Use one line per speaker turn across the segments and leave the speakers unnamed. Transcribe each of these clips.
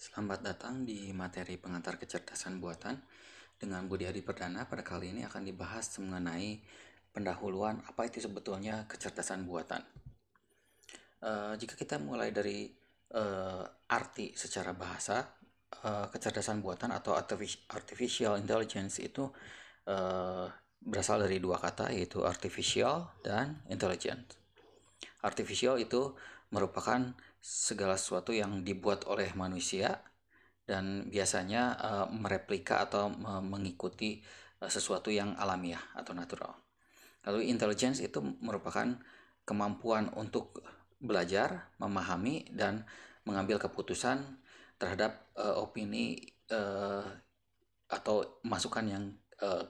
Selamat datang di materi pengantar kecerdasan buatan dengan Budi Hadi Perdana. Pada kali ini akan dibahas mengenai pendahuluan apa itu sebetulnya kecerdasan buatan. Jika kita mulai dari arti secara bahasa, kecerdasan buatan atau artificial intelligence itu berasal dari dua kata, yaitu artificial dan intelligent. Artificial itu merupakan segala sesuatu yang dibuat oleh manusia dan biasanya mereplika atau mengikuti sesuatu yang alamiah atau natural. Lalu intelligence itu merupakan kemampuan untuk belajar, memahami, dan mengambil keputusan terhadap opini atau masukan yang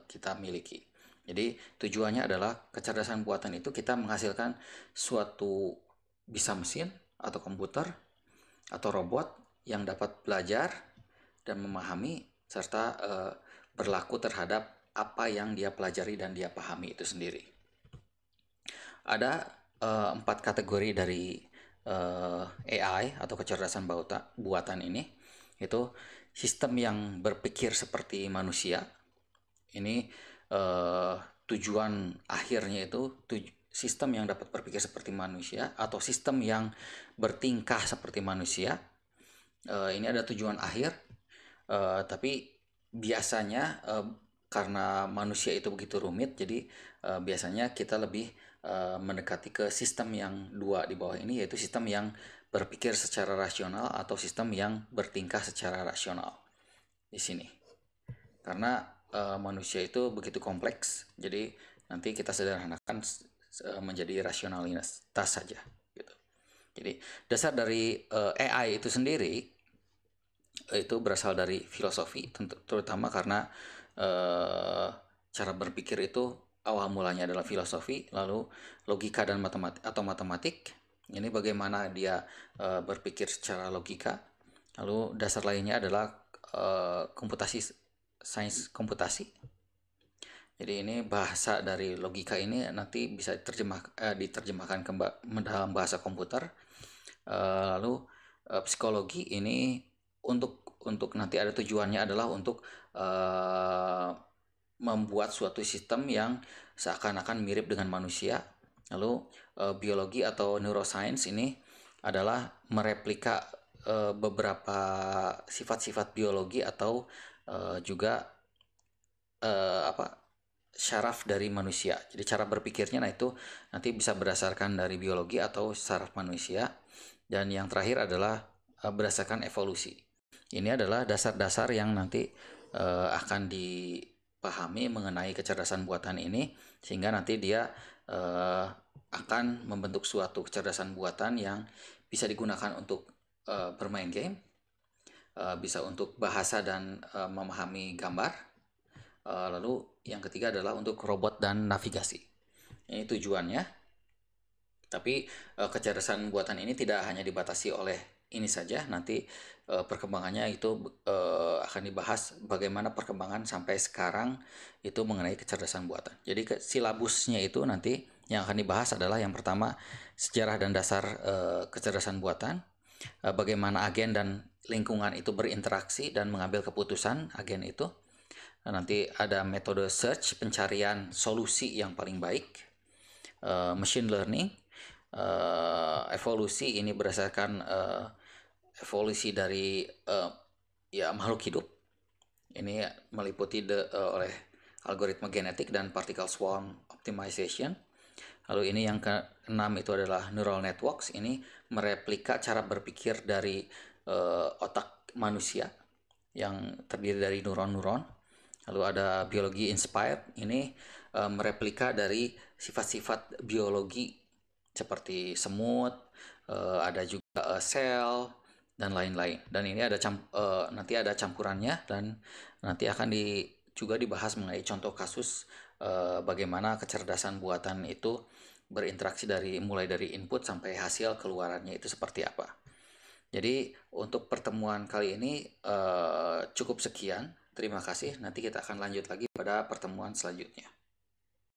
kita miliki. Jadi tujuannya adalah kecerdasan buatan itu kita menghasilkan suatu bisa mesin atau komputer atau robot yang dapat belajar dan memahami serta berlaku terhadap apa yang dia pelajari dan dia pahami itu sendiri. Ada 4 kategori dari AI atau kecerdasan buatan ini, itu sistem yang berpikir seperti manusia. Ini tujuan akhirnya itu sistem yang dapat berpikir seperti manusia atau sistem yang bertingkah seperti manusia. Ini ada tujuan akhir, tapi biasanya karena manusia itu begitu rumit, jadi biasanya kita lebih mendekati ke sistem yang dua di bawah ini, yaitu sistem yang berpikir secara rasional atau sistem yang bertingkah secara rasional di sini. Karena manusia itu begitu kompleks, jadi nanti kita sederhanakan menjadi rasionalitas saja gitu. Jadi dasar dari AI itu sendiri itu berasal dari filosofi, terutama karena cara berpikir itu awal mulanya adalah filosofi, lalu logika dan matematik. Ini bagaimana dia berpikir secara logika. Lalu dasar lainnya adalah sains komputasi. Jadi ini bahasa dari logika ini nanti bisa diterjemahkan ke dalam bahasa komputer. Lalu psikologi ini untuk nanti ada tujuannya adalah untuk membuat suatu sistem yang seakan-akan mirip dengan manusia. Lalu biologi atau neuroscience ini adalah mereplika beberapa sifat-sifat biologi atau juga syaraf dari manusia. Jadi cara berpikirnya itu nanti bisa berdasarkan dari biologi atau syaraf manusia. Dan yang terakhir adalah berdasarkan evolusi. Ini adalah dasar-dasar yang nanti akan dipahami mengenai kecerdasan buatan ini, sehingga nanti dia akan membentuk suatu kecerdasan buatan yang bisa digunakan untuk bermain game, bisa untuk bahasa dan memahami gambar. Lalu yang ketiga adalah untuk robot dan navigasi. Ini tujuannya. Tapi kecerdasan buatan ini tidak hanya dibatasi oleh ini saja. Nanti perkembangannya itu akan dibahas bagaimana perkembangan sampai sekarang itu mengenai kecerdasan buatan. Jadi silabusnya itu nanti yang akan dibahas adalah yang pertama sejarah dan dasar kecerdasan buatan, bagaimana agen dan lingkungan itu berinteraksi dan mengambil keputusan agen itu. Nanti ada metode search, pencarian solusi yang paling baik, machine learning, evolusi ini berdasarkan evolusi dari makhluk hidup. Ini meliputi oleh algoritma genetik dan particle swarm optimization. Lalu ini yang keenam itu adalah neural networks. Ini mereplika cara berpikir dari otak manusia yang terdiri dari neuron-neuron. Lalu ada biologi inspired, ini mereplika dari sifat-sifat biologi seperti semut, ada juga sel dan lain-lain. Dan ini ada nanti ada campurannya, dan nanti akan juga dibahas mengenai contoh kasus bagaimana kecerdasan buatan itu berinteraksi mulai dari input sampai hasil keluarannya itu seperti apa. Jadi untuk pertemuan kali ini cukup sekian. Terima kasih. Nanti kita akan lanjut lagi pada pertemuan selanjutnya.